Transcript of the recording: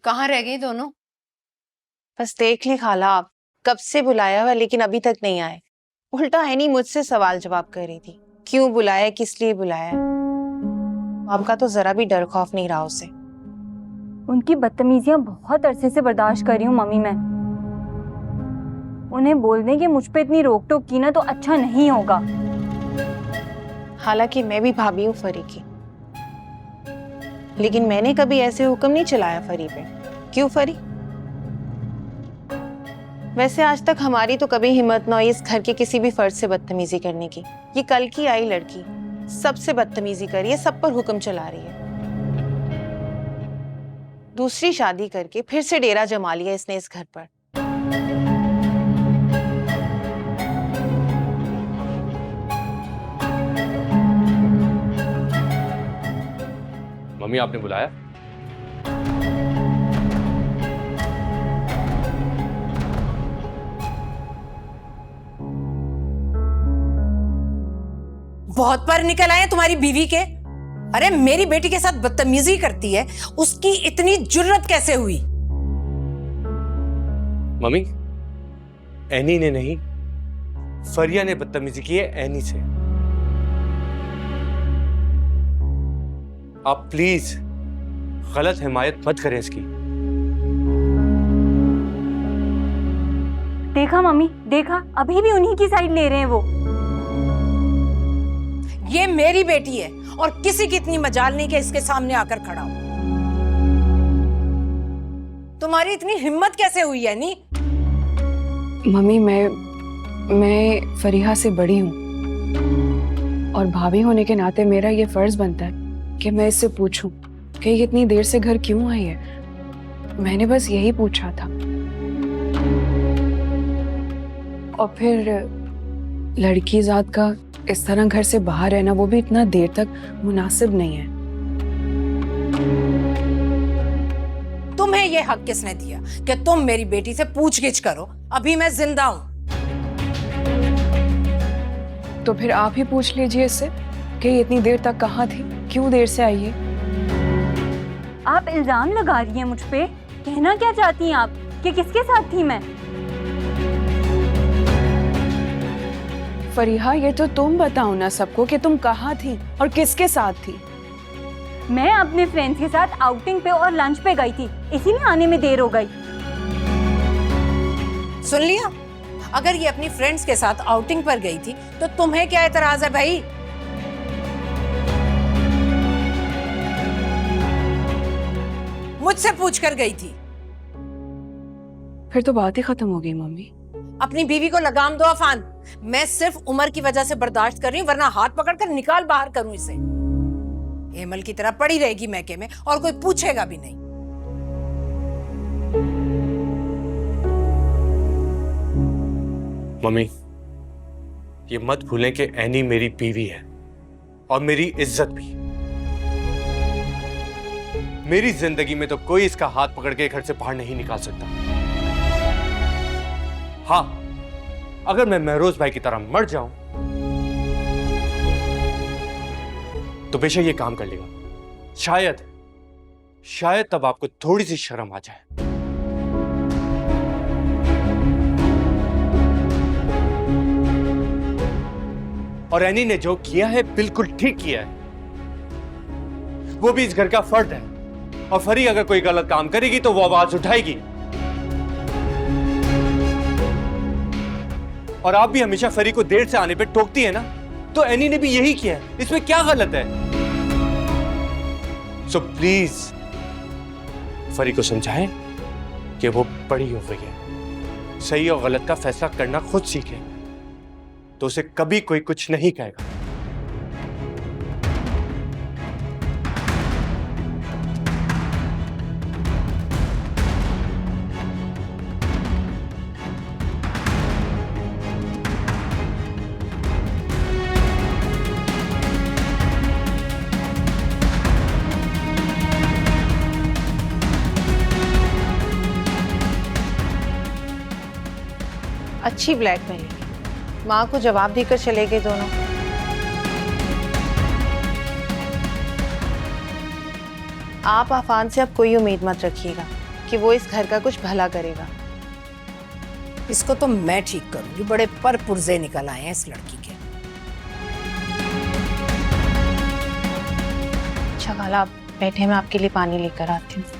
कहाँ रह गई दोनों? बस देख ली खाला, आप कब से बुलाया हुआ लेकिन अभी तक नहीं आए। उल्टा है नहीं मुझसे सवाल जवाब कर रही थी, क्यों बुलाया, किस लिए बुलाया। आपका तो जरा भी डर खौफ नहीं रहा उसे। उनकी बदतमीजियां बहुत अरसे से बर्दाश्त कर रही हूँ मम्मी मैं। उन्हें बोल दें कि मुझ पे इतनी रोक टोक की ना तो अच्छा नहीं होगा। हालांकि मैं भी भाभी हूँ फरी की, लेकिन मैंने कभी ऐसे हुक्म नहीं चलाया फरी पे। क्यों फरी? वैसे आज तक हमारी तो कभी हिम्मत ना हुई इस घर के किसी भी फर्द से बदतमीजी करने की। ये कल की आई लड़की सबसे बदतमीजी करी है, सब पर हुक्म चला रही है। दूसरी शादी करके फिर से डेरा जमा लिया इसने इस घर पर। मम्मी आपने बुलाया? बहुत पर निकल आए तुम्हारी बीवी के। अरे मेरी बेटी के साथ बदतमीजी करती है, उसकी इतनी जुर्रत कैसे हुई? मम्मी, एनी ने नहीं, फरिया ने बदतमीजी की है एनी से। आप प्लीज गलत हिमायत मत करें इसकी। देखा मम्मी, देखा, अभी भी उन्हीं की साइड ले रहे हैं वो। ये मेरी बेटी है और किसी की इतनी मजाल नहीं कि इसके सामने आकर खड़ा हो। तुम्हारी इतनी हिम्मत कैसे हुई है नी? मम्मी मैं फरीहा से बड़ी हूँ और भाभी होने के नाते मेरा ये फर्ज बनता है कि मैं इससे पूछूं कि ये इतनी देर से घर क्यों आई है। मैंने बस यही पूछा था। और फिर लड़की जात का इस तरह घर से बाहर रहना, वो भी इतना देर तक, मुनासिब नहीं है। तुम्हें यह हक किसने दिया कि तुम मेरी बेटी से पूछगिछ करो? अभी मैं जिंदा हूं। तो फिर आप ही पूछ लीजिए इससे कि ये इतनी देर तक कहाँ थी, क्यों देर से आई है। आप इल्जाम लगा रही हैं मुझ पे। कहना क्या चाहती हैं आप कि किसके साथ थी मैं? फरीहा, ये तो तुम बताओ ना सबको कि तुम कहाँ थी और किसके साथ थी। मैं अपने फ्रेंड्स के साथ आउटिंग पे और लंच पे गई थी, इसीलिए आने में देर हो गई। सुन लिया? अगर ये अपनी फ्रेंड्स के साथ आउटिंग पर गई थी तो तुम्हें क्या एतराज है भाई? मुझसे पूछ कर गई थी। फिर तो बात ही खत्म हो गई मम्मी। अपनी बीवी को लगाम दो अफान। मैं सिर्फ उम्र की वजह से बर्दाश्त कर रही हूँ, वरना हाथ पकड़कर निकाल बाहर करूं इसे। हेमल की तरह पड़ी रहेगी मैके में और कोई पूछेगा भी नहीं। मम्मी, ये मत भूलें कि एनी मेरी बीवी है और मेरी इज्जत भी। मेरी जिंदगी में तो कोई इसका हाथ पकड़ के घर से बाहर नहीं निकाल सकता। हाँ, अगर मैं महरोज भाई की तरह मर जाऊं तो बेशक ये काम कर लेगा। शायद तब आपको थोड़ी सी शर्म आ जाए। और एनी ने जो किया है बिल्कुल ठीक किया है। वो भी इस घर का फर्द है और फरी अगर कोई गलत काम करेगी तो वो आवाज उठाएगी। और आप भी हमेशा फरी को देर से आने पे टोकती है ना, तो एनी ने भी यही किया है। इसमें क्या गलत है? सो प्लीज फरी को समझाएं कि वो बड़ी हो गई है, सही और गलत का फैसला करना खुद सीखे, तो उसे कभी कोई कुछ नहीं कहेगा। अच्छी ब्लैकमेलिंग। माँ को जवाब देकर चले गए दोनों। आप आफान से अब कोई उम्मीद मत रखिएगा। कि वो इस घर का कुछ भला करेगा। इसको तो मैं ठीक करूंगी, बड़े पर पुर्जे निकल आए हैं इस लड़की के। अच्छा खाला, आप बैठे, मैं आपके लिए पानी लेकर आती हूँ।